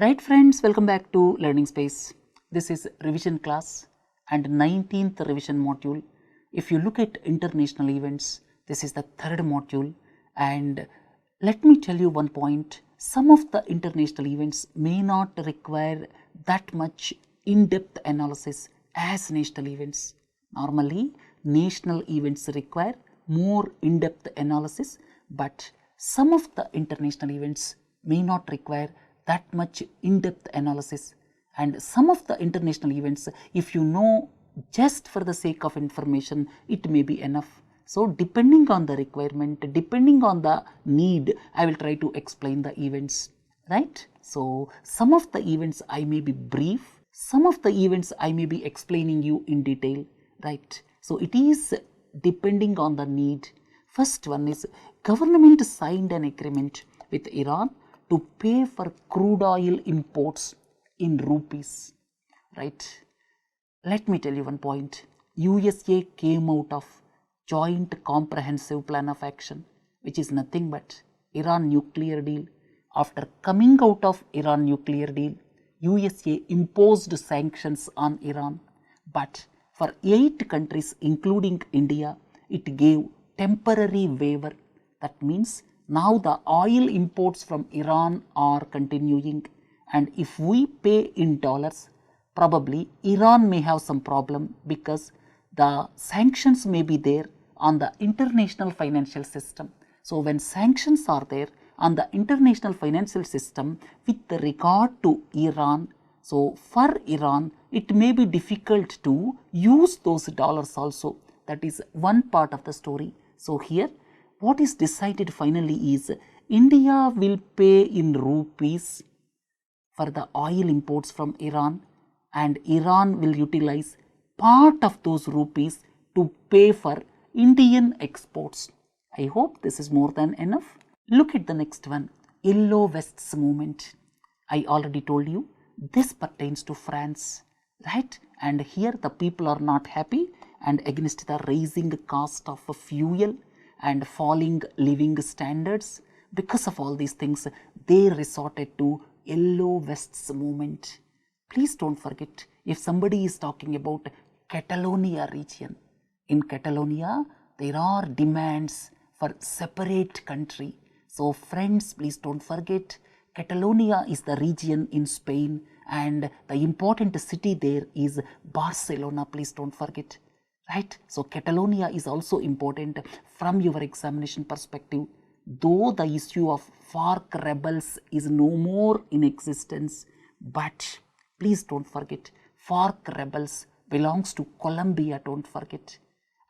Right friends, welcome back to Learning Space. This is revision class and 19th revision module. If you look at international events, this is the third module, and let me tell you one point. Some of the international events may not require that much in-depth analysis as national events. Normally, national events require more in-depth analysis, but some of the international events may not require that much in-depth analysis, and some of the international events, if you know just for the sake of information, it may be enough. So depending on the requirement, depending on the need, I will try to explain the events, right? So some of the events I may be brief, some of the events I may be explaining you in detail, right? So it is depending on the need. First one is government signed an agreement with Iran to pay for crude oil imports in rupees, right? Let me tell you one point. USA came out of Joint Comprehensive Plan of Action, which is nothing but Iran nuclear deal. After coming out of Iran nuclear deal, USA imposed sanctions on Iran, but for 8 countries including India, it gave temporary waiver. That means now the oil imports from Iran are continuing, and if we pay in dollars, probably Iran may have some problem because the sanctions may be there on the international financial system. So when sanctions are there on the international financial system with regard to Iran, so for Iran it may be difficult to use those dollars also. That is one part of the story. So here what is decided finally is India will pay in rupees for the oil imports from Iran, and Iran will utilize part of those rupees to pay for Indian exports. I hope this is more than enough. Look at the next one, Yellow Vests movement. I already told you this pertains to France, right? And here the people are not happy and against the raising cost of fuel and falling living standards. Because of all these things, they resorted to Yellow Vests movement. Please don't forget, if somebody is talking about Catalonia region, in Catalonia there are demands for separate country. So friends, please don't forget, Catalonia is the region in Spain and the important city there is Barcelona. Please don't forget, right? So Catalonia is also important from your examination perspective. Though the issue of FARC rebels is no more in existence, but please don't forget, FARC rebels belongs to Colombia, don't forget.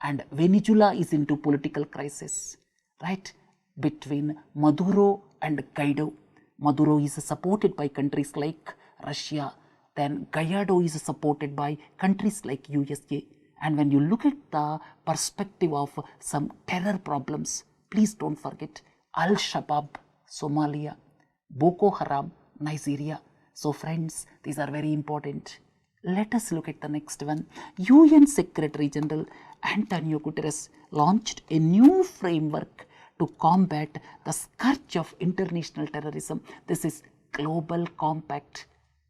And Venezuela is into political crisis, right? Between Maduro and Guaido. Maduro is supported by countries like Russia, then Guaido is supported by countries like USA. And when you look at the perspective of some terror problems, please don't forget Al-Shabaab, Somalia, Boko Haram, Nigeria. So friends, these are very important. Let us look at the next one. UN Secretary General Antonio Guterres launched a new framework to combat the scourge of international terrorism. This is Global Compact.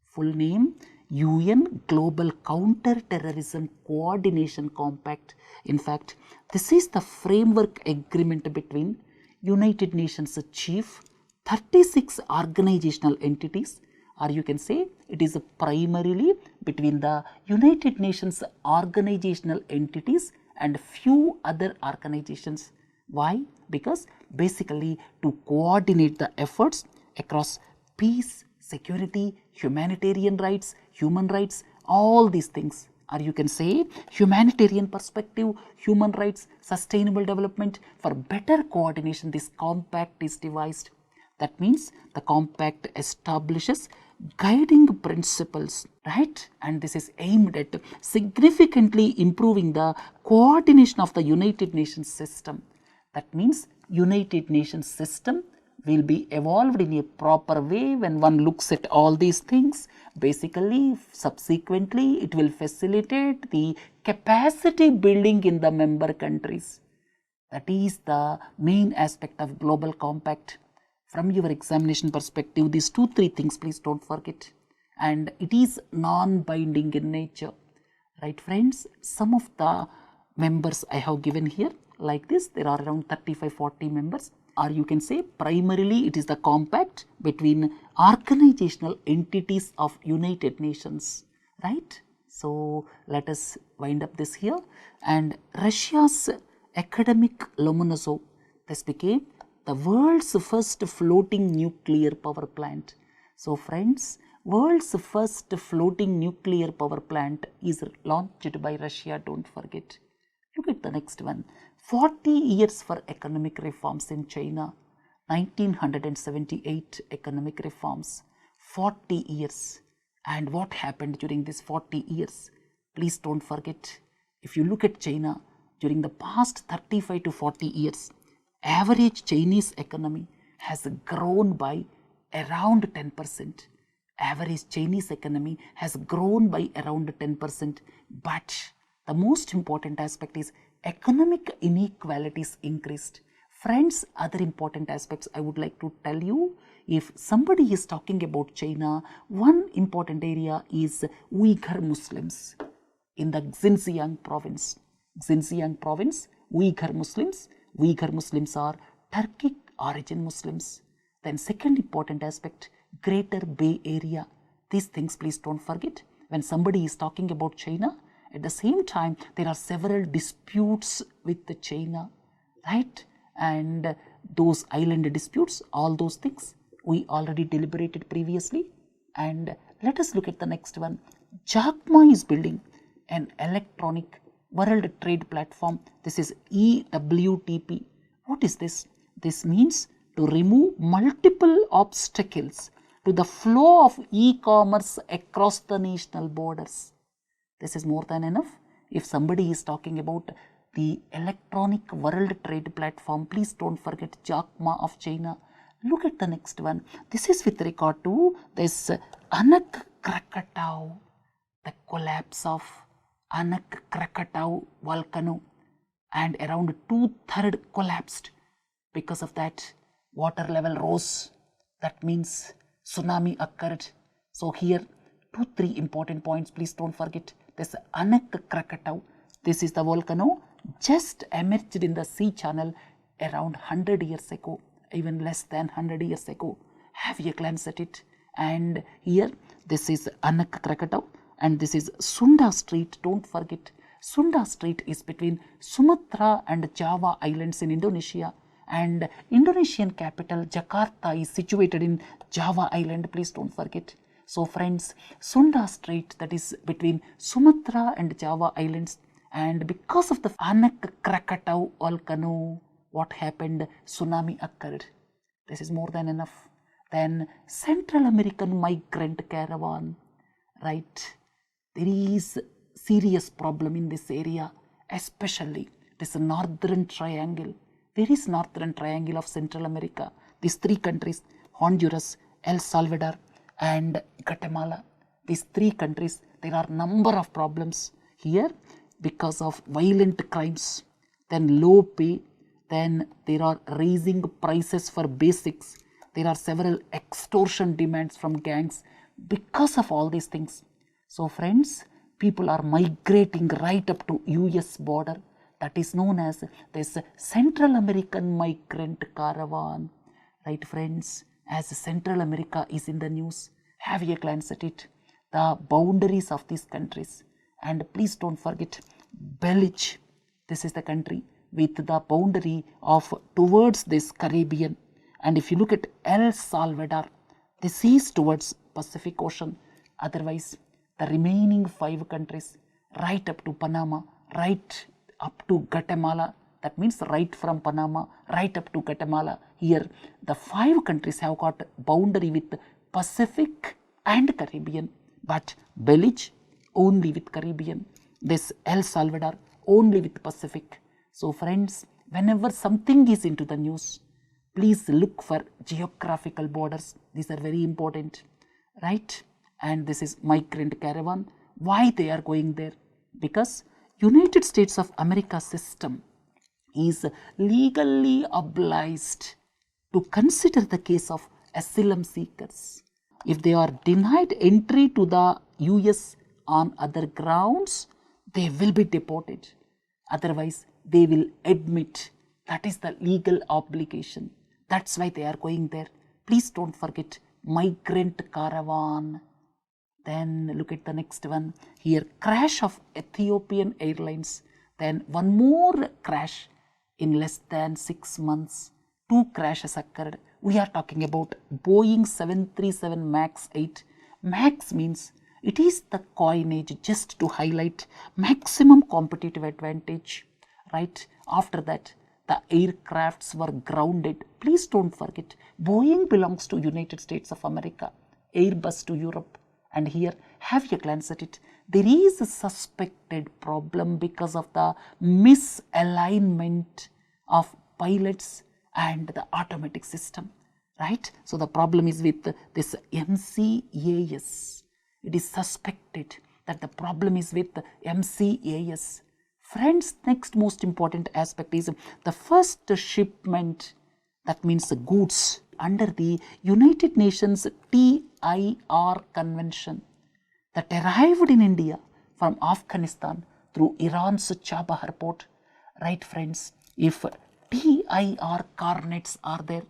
Full name, UN Global Counterterrorism Coordination Compact. In fact, this is the framework agreement between United Nations chief, 36 organizational entities, or you can say it is primarily between the United Nations organizational entities and few other organizations. Why? Because basically to coordinate the efforts across peace, security, humanitarian rights, human rights, all these things. Or you can say humanitarian perspective, human rights, sustainable development. For better coordination, this compact is devised. That means the compact establishes guiding principles, right? And this is aimed at significantly improving the coordination of the United Nations system. That means United Nations system will be evolved in a proper way when one looks at all these things. Basically, subsequently, it will facilitate the capacity building in the member countries. That is the main aspect of Global Compact. from your examination perspective, these 2-3 things please don't forget, and it is non-binding in nature, right friends? Some of the members I have given here like this, there are around 35-40 members, or you can say primarily it is the compact between organizational entities of United Nations, right? So let us wind up this here. And Russia's academic Lomonosov, this became the world's first floating nuclear power plant. So friends, world's first floating nuclear power plant is launched by Russia, don't forget. Look at the next one. 40 years for economic reforms in China. 1978 economic reforms. 40 years. And what happened during these 40 years? Please don't forget. If you look at China, during the past 35 to 40 years, average Chinese economy has grown by around 10%. Average Chinese economy has grown by around 10%. But the most important aspect is economic inequalities increased. Friends, other important aspects I would like to tell you. If somebody is talking about China, one important area is Uyghur Muslims in the Xinjiang province. Xinjiang province, Uyghur Muslims. Uyghur Muslims are Turkic origin Muslims. Then second important aspect, Greater Bay Area. These things please don't forget. When somebody is talking about China, at the same time there are several disputes with the China, right? And those island disputes, all those things we already deliberated previously. And let us look at the next one. Jack Ma is building an electronic world trade platform. This is EWTP. What is this? This means to remove multiple obstacles to the flow of e-commerce across the national borders. This is more than enough. If somebody is talking about the electronic world trade platform, please don't forget Jack Ma of China. Look at the next one. This is with regard to this Anak Krakatau, the collapse of Anak Krakatau volcano, and around 2/3 collapsed. Because of that, water level rose. That means tsunami occurred. So here 2-3 important points, please don't forget. This Anak Krakatau, this is the volcano just emerged in the sea channel around 100 years ago, even less than 100 years ago. Have a glance at it. And here this is Anak Krakatau and this is Sunda Strait. Don't forget, Sunda Strait is between Sumatra and Java islands in Indonesia, and Indonesian capital Jakarta is situated in Java island. Please don't forget. So friends, Sunda Strait, that is between Sumatra and Java islands, and because of the Anak Krakatau volcano, what happened? Tsunami occurred. This is more than enough. Then Central American migrant caravan, right? There is serious problem in this area, especially this northern triangle. Where is northern triangle of Central America? These 3 countries, Honduras, El Salvador and Guatemala. These 3 countries, there are number of problems here because of violent crimes, then low pay, then there are raising prices for basics. There are several extortion demands from gangs because of all these things. So friends, people are migrating right up to US border. That is known as this Central American migrant caravan. Right friends, as Central America is in the news, have a glance at it. The boundaries of these countries. And please don't forget Belize. This is the country with the boundary of towards this Caribbean. And if you look at El Salvador, this is towards Pacific Ocean. Otherwise, the remaining 5 countries, right up to Panama, right up to Guatemala, that means right from Panama, right up to Guatemala. Here, the 5 countries have got boundary with Pacific and Caribbean, but Belize only with Caribbean. This El Salvador only with Pacific. So friends, whenever something is into the news, please look for geographical borders. These are very important, right? And this is migrant caravan. Why they are going there? Because United States of America system is legally obliged to consider the case of asylum seekers. If they are denied entry to the US on other grounds, they will be deported. Otherwise, they will admit. That is the legal obligation. That's why they are going there. Please don't forget migrant caravan. Then look at the next one. Here, crash of Ethiopian Airlines. Then one more crash in less than 6 months. 2 crashes occurred. We are talking about Boeing 737 MAX 8. MAX means it is the coinage just to highlight maximum competitive advantage, right? After that, the aircrafts were grounded. Please don't forget, Boeing belongs to United States of America, Airbus to Europe. And here, have a glance at it. There is a suspected problem because of the misalignment of pilots and the automatic system, right? So the problem is with this MCAS. It is suspected that the problem is with MCAS. Friends, next most important aspect is the first shipment, that means the goods, under the United Nations TIR convention that arrived in India from Afghanistan through Iran's Chabahar port. Right, friends, if TIR carnets are there,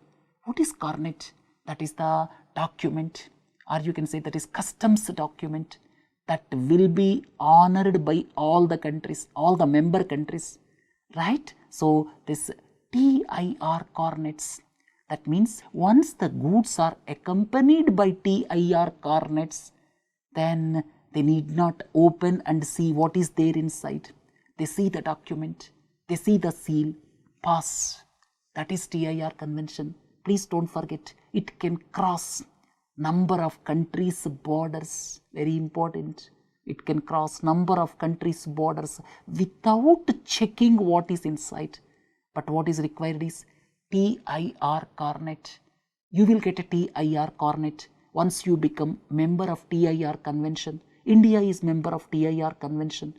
what is carnet? That is the document, or you can say that is customs document that will be honored by all the countries, all the member countries, right? So this TIR carnets, that means once the goods are accompanied by TIR carnets, then they need not open and see what is there inside. They see the document, they see the seal, pass. That is TIR convention. Please don't forget, it can cross number of countries' borders. Very important. It can cross number of countries' borders without checking what is inside. But what is required is TIR carnet. You will get a TIR carnet once you become member of TIR convention. India is member of TIR convention,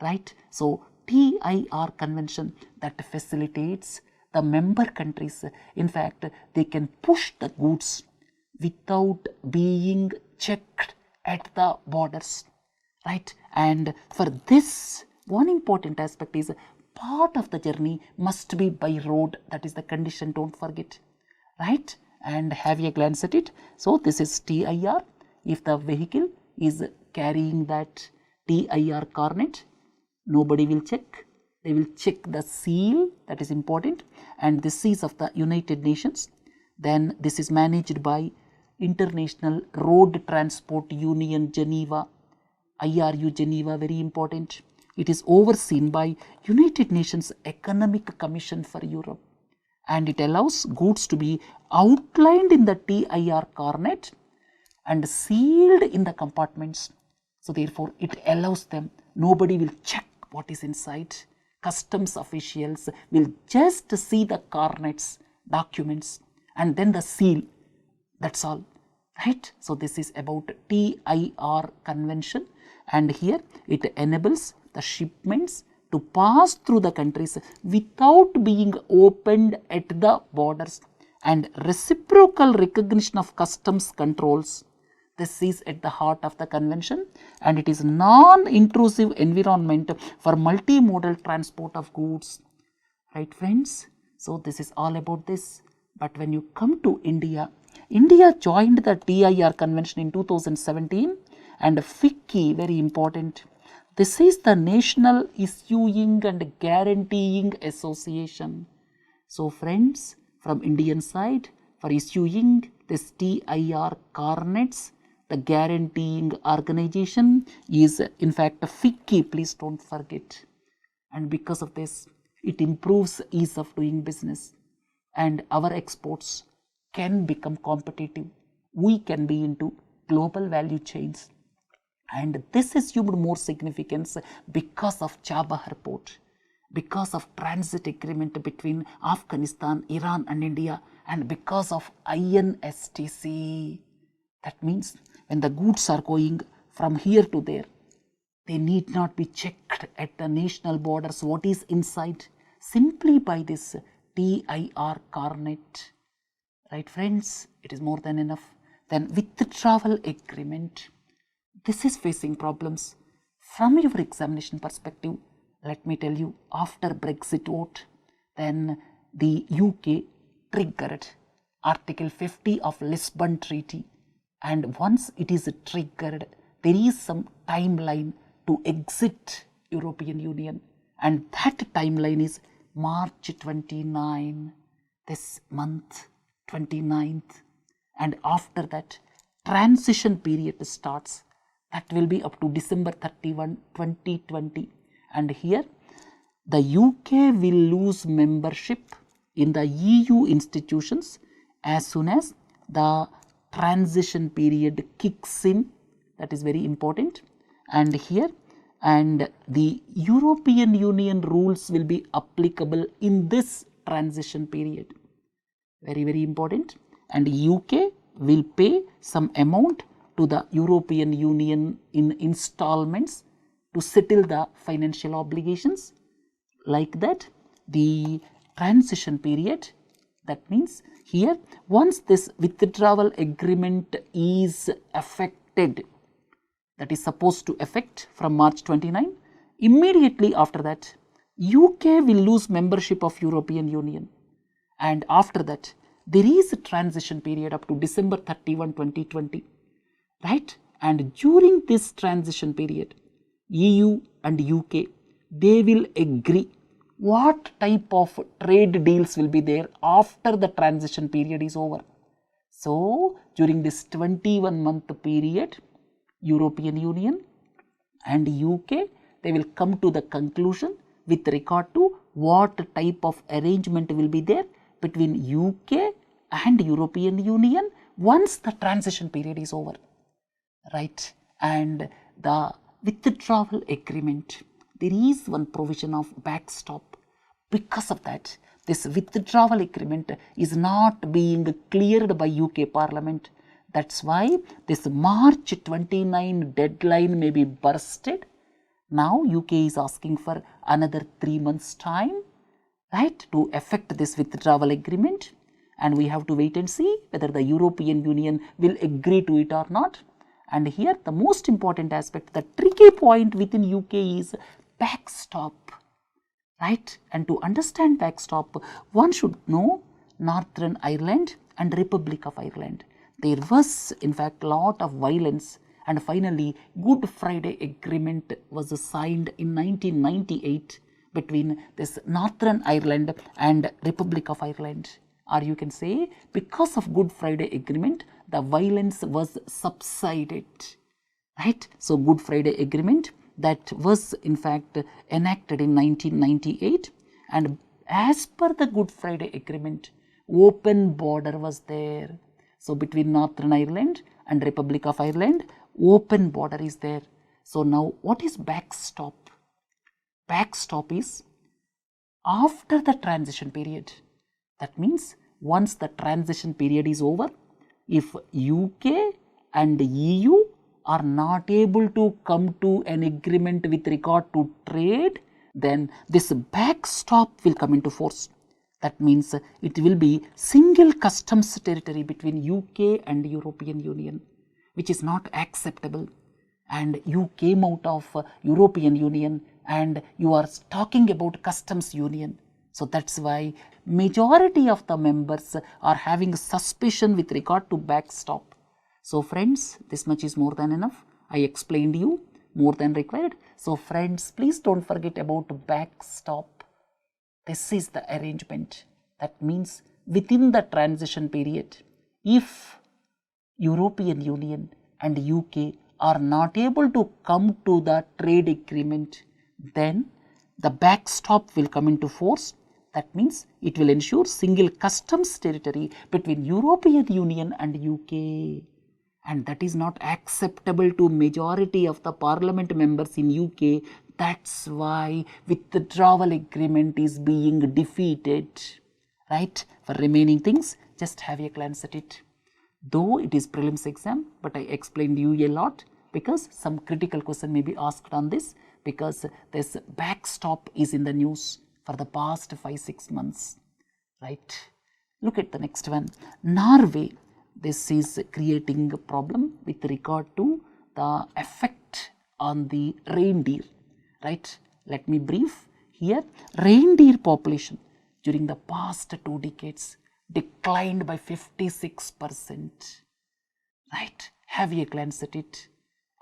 right? So TIR convention that facilitates the member countries. In fact, they can push the goods without being checked at the borders, right? And for this, one important aspect is part of the journey must be by road. That is the condition, don't forget, right? And have a glance at it. So this is TIR. If the vehicle is carrying that TIR carnet, nobody will check. They will check the seal, that is important. And this is of the United Nations. Then this is managed by International Road Transport Union Geneva, IRU Geneva, very important. It is overseen by United Nations Economic Commission for Europe, and it allows goods to be outlined in the TIR carnet and sealed in the compartments. So therefore, it allows them, nobody will check what is inside. Customs officials will just see the carnets, documents, and then the seal. That's all, right? So this is about TIR convention, and here it enables the shipments to pass through the countries without being opened at the borders, and reciprocal recognition of customs controls. This is at the heart of the convention, and it is non-intrusive environment for multimodal transport of goods, right, friends? So this is all about this. But when you come to India, India joined the TIR convention in 2017, and FICCI, very important. This is the National Issuing and Guaranteeing Association. So friends, from Indian side, for issuing this TIR carnets, the guaranteeing organization is in fact FICCI, please don't forget. And because of this, it improves ease of doing business, and our exports can become competitive. We can be into global value chains. And this assumed more significance because of Chabahar port, because of transit agreement between Afghanistan, Iran and India, and because of INSTC. That means when the goods are going from here to there, they need not be checked at the national borders what is inside. Simply by this TIR carnet, Right friends, it is more than enough. Then withdrawal agreement, this is facing problems. From your examination perspective, let me tell you, after Brexit vote, then the UK triggered Article 50 of Lisbon Treaty, and once it is triggered, there is some timeline to exit European Union, and that timeline is March 29, this month, 29th, and after that transition period starts. That will be up to December 31, 2020, and here the UK will lose membership in the EU institutions as soon as the transition period kicks in. That is very important. And here, and the European Union rules will be applicable in this transition period. Very, very important. And UK will pay some amount to the European Union in installments to settle the financial obligations. Like that, the transition period, that means here, once this withdrawal agreement is affected, that is supposed to affect from March 29, immediately after that, UK will lose membership of European Union, and after that, there is a transition period up to December 31, 2020, right? And during this transition period, EU and UK, they will agree what type of trade deals will be there after the transition period is over. So, during this 21-month period, European Union and UK, they will come to the conclusion with regard to what type of arrangement will be there between UK and European Union once the transition period is over, right? And the withdrawal agreement, there is one provision of backstop. Because of that, this withdrawal agreement is not being cleared by UK Parliament. That's why this March 29 deadline may be bursted. Now UK is asking for another 3 months time, right, to effect this withdrawal agreement, and we have to wait and see whether the European Union will agree to it or not. And here the most important aspect, the tricky point within UK is backstop, right? And to understand backstop, one should know Northern Ireland and Republic of Ireland. There was in fact a lot of violence, and finally Good Friday Agreement was signed in 1998 between this Northern Ireland and Republic of Ireland. Or you can say, because of Good Friday Agreement, the violence was subsided, right? So Good Friday Agreement, that was in fact enacted in 1998, and as per the Good Friday Agreement, open border was there. So between Northern Ireland and Republic of Ireland, open border is there. So now what is backstop? Backstop is after the transition period. That means once the transition period is over, if UK and EU are not able to come to an agreement with regard to trade, then this backstop will come into force. That means it will be single customs territory between UK and European Union, which is not acceptable. And you came out of European Union and you are talking about customs union. So that's why majority of the members are having suspicion with regard to backstop. So friends, this much is more than enough. I explained you more than required. So friends, please don't forget about backstop. This is the arrangement. That means within the transition period, if European Union and UK are not able to come to the trade agreement, then the backstop will come into force. That means it will ensure single customs territory between European Union and UK. And that is not acceptable to majority of the parliament members in UK. That's why withdrawal agreement is being defeated, right? For remaining things, just have a glance at it. Though it is prelims exam, but I explained you a lot because some critical question may be asked on this, because this backstop is in the news for the past 5-6 months, right? Look at the next one. Norway, this is creating a problem with regard to the effect on the reindeer, right? Let me brief here. Reindeer population during the past 2 decades declined by 56%, right? Have you glanced at it?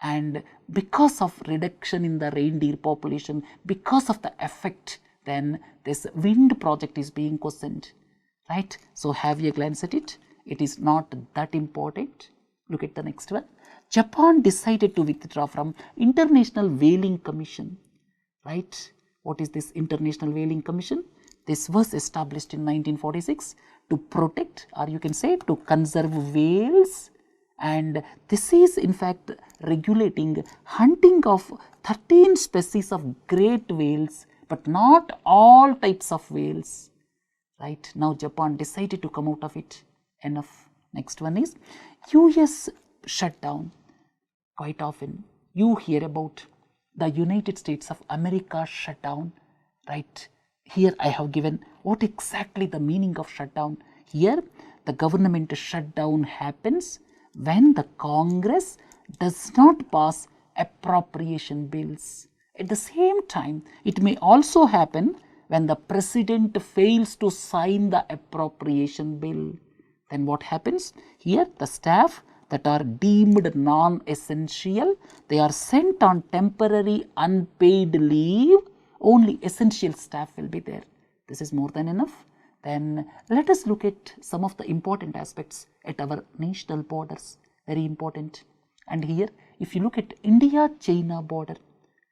And because of reduction in the reindeer population, because of the effect, then this wind project is being questioned, right? So have you glanced at it? It is not that important. Look at the next one. Japan decided to withdraw from International Whaling Commission, right? What is this International Whaling Commission? This was established in 1946 to protect, or you can say to conserve whales, and this is in fact regulating hunting of 13 species of great whales, but not all types of whales, right? Now Japan decided to come out of it. Enough. Next one is US shutdown. Quite often you hear about the United States of America shutdown, right? Here I have given what exactly the meaning of shutdown. Here the government shutdown happens when the Congress does not pass appropriation bills. At the same time, it may also happen when the president fails to sign the appropriation bill. Then what happens? Here the staff that are deemed non-essential, they are sent on temporary unpaid leave. Only essential staff will be there. This is more than enough. Then let us look at some of the important aspects at our national borders. Very important. And here if you look at India-China border,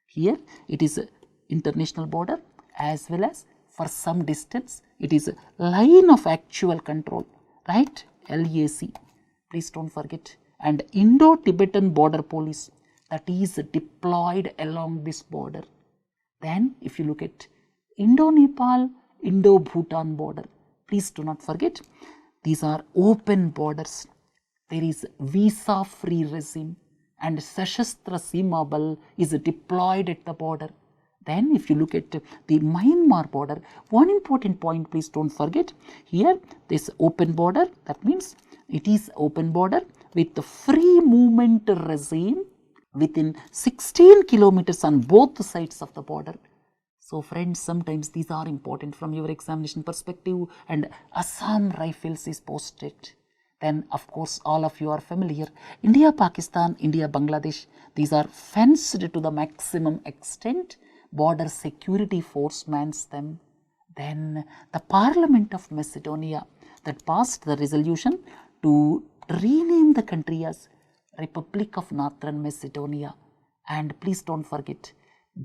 here it is an international border as well as for some distance it is a line of actual control, right? LAC. Please don't forget. And Indo-Tibetan border police that is deployed along this border. Then if you look at Indo-Nepal, Indo-Bhutan border, please do not forget, these are open borders. There is visa-free regime and Sashastra Seema Bal is deployed at the border. Then if you look at the Myanmar border, one important point, please don't forget, here this open border, that means it is open border with the free movement regime within 16 kilometers on both sides of the border. So friends, sometimes these are important from your examination perspective, and Assam Rifles is posted. Then of course all of you are familiar, India-Pakistan, India-Bangladesh, these are fenced to the maximum extent. Border security force mans them. Then the Parliament of Macedonia that passed the resolution to rename the country as Republic of Northern Macedonia. And please don't forget,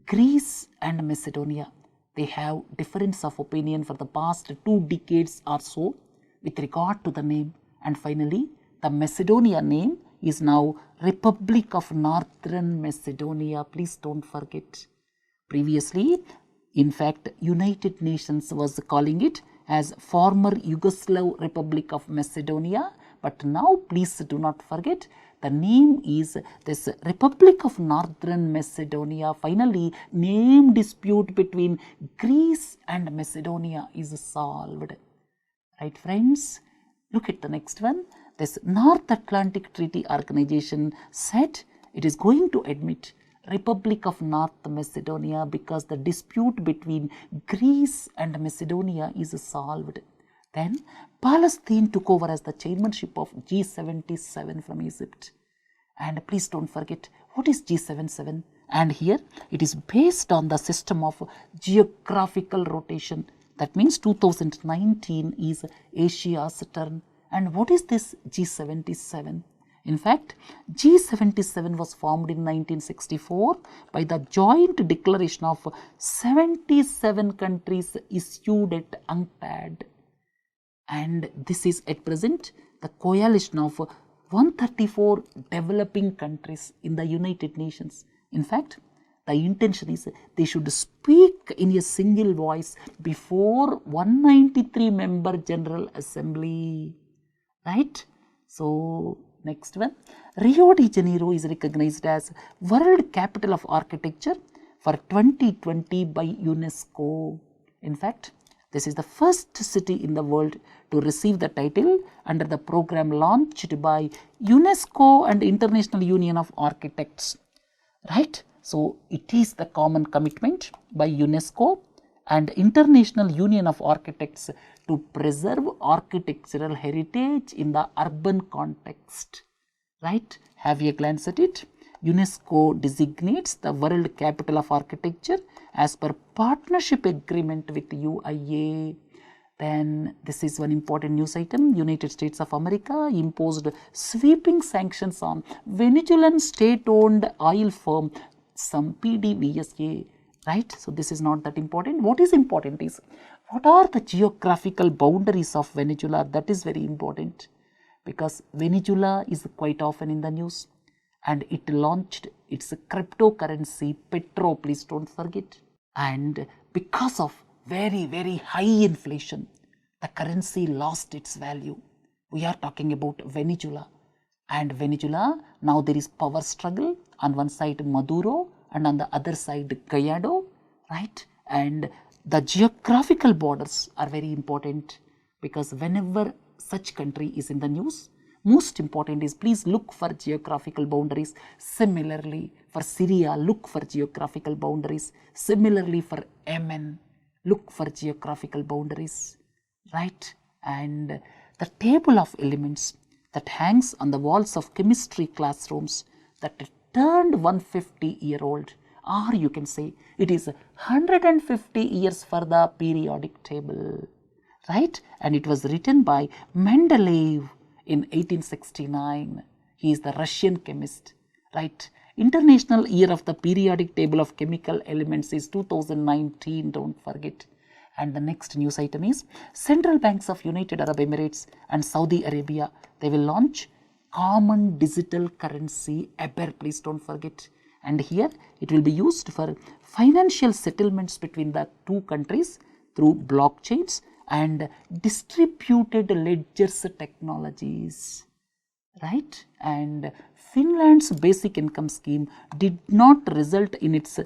Greece and Macedonia, they have difference of opinion for the past 2 decades or so with regard to the name. And finally, the Macedonia name is now Republic of Northern Macedonia. Please don't forget. Previously, in fact, United Nations was calling it as former Yugoslav Republic of Macedonia, but now please do not forget, the name is this Republic of Northern Macedonia. Finally, name dispute between Greece and Macedonia is solved. Right friends? Look at the next one. This North Atlantic Treaty Organization said it is going to admit Republic of North Macedonia because the dispute between Greece and Macedonia is solved. Then Palestine took over as the chairmanship of G77 from Egypt. And please don't forget, what is G77? And here it is based on the system of geographical rotation. That means 2019 is Asia's turn. And what is this G77? In fact, G77 was formed in 1964 by the joint declaration of 77 countries issued at UNCTAD. And this is at present the coalition of 134 developing countries in the United Nations. In fact, the intention is they should speak in a single voice before 193 member General Assembly. Right? So, next one, Rio de Janeiro is recognized as World Capital of Architecture for 2020 by UNESCO. In fact, This is the first city in the world to receive the title under the program launched by UNESCO and International Union of Architects, right? So it is the common commitment by UNESCO and International Union of Architects to preserve architectural heritage in the urban context, right? Have a glance at it. UNESCO designates the world capital of architecture as per partnership agreement with UIA. Then this is one important news item. United States of America imposed sweeping sanctions on Venezuelan state-owned oil firm, some PDVSA, right? So this is not that important. What is important is, what are the geographical boundaries of Venezuela? That is very important, because Venezuela is quite often in the news, and it launched its cryptocurrency Petro, please don't forget. And because of very high inflation, the currency lost its value. We are talking about Venezuela. And Venezuela, now there is power struggle. On one side Maduro and on the other side Guaido, right? And the geographical borders are very important, because whenever such country is in the news, most important is please look for geographical boundaries. Similarly for Syria, look for geographical boundaries. Similarly for Yemen, look for geographical boundaries, right? And the table of elements that hangs on the walls of chemistry classrooms that turned 150-year-old, or you can say it is 150 years for the periodic table, right? And it was written by Mendeleev in 1869. He is the Russian chemist, right? International Year of the Periodic Table of Chemical Elements is 2019, don't forget. And the next news item is, central banks of United Arab Emirates and Saudi Arabia, they will launch common digital currency, EBER, please don't forget. And here it will be used for financial settlements between the two countries through blockchains and distributed ledgers technologies, right? And Finland's basic income scheme did not result in its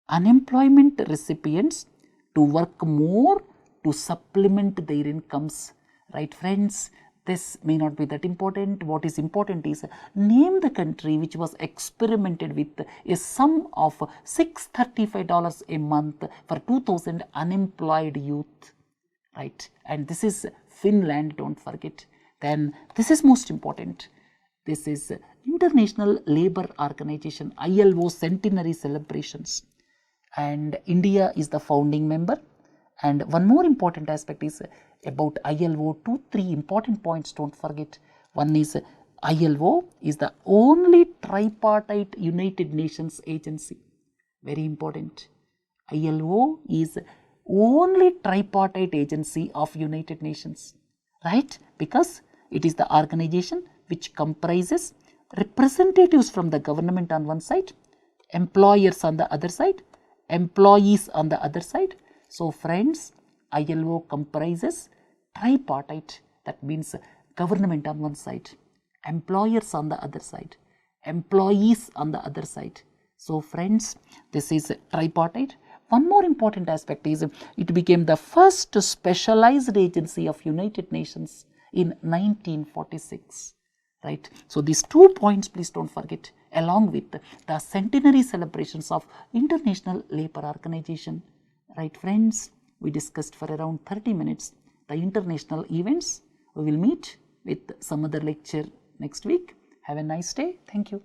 unemployment recipients to work more to supplement their incomes, right friends? This may not be that important. What is important is, name the country which was experimented with a sum of $635 a month for 2,000 unemployed youth, right? And this is Finland, don't forget. Then this is most important. This is International Labour Organization, ILO centenary celebrations, and India is the founding member. And one more important aspect is about ILO, 2-3 important points, don't forget. One is, ILO is the only tripartite United Nations agency, very important. ILO is only tripartite agency of United Nations, right? Because it is the organization which comprises representatives from the government on one side, employers on the other side, employees on the other side. So friends, ILO comprises tripartite, that means government on one side, employers on the other side, employees on the other side. So friends, this is tripartite. One more important aspect is, it became the first specialized agency of United Nations in 1946, right? So these 2 points, please don't forget, along with the centenary celebrations of International Labour Organization, right friends? We discussed for around 30 minutes the international events. We will meet with some other lecture next week. Have a nice day. Thank you.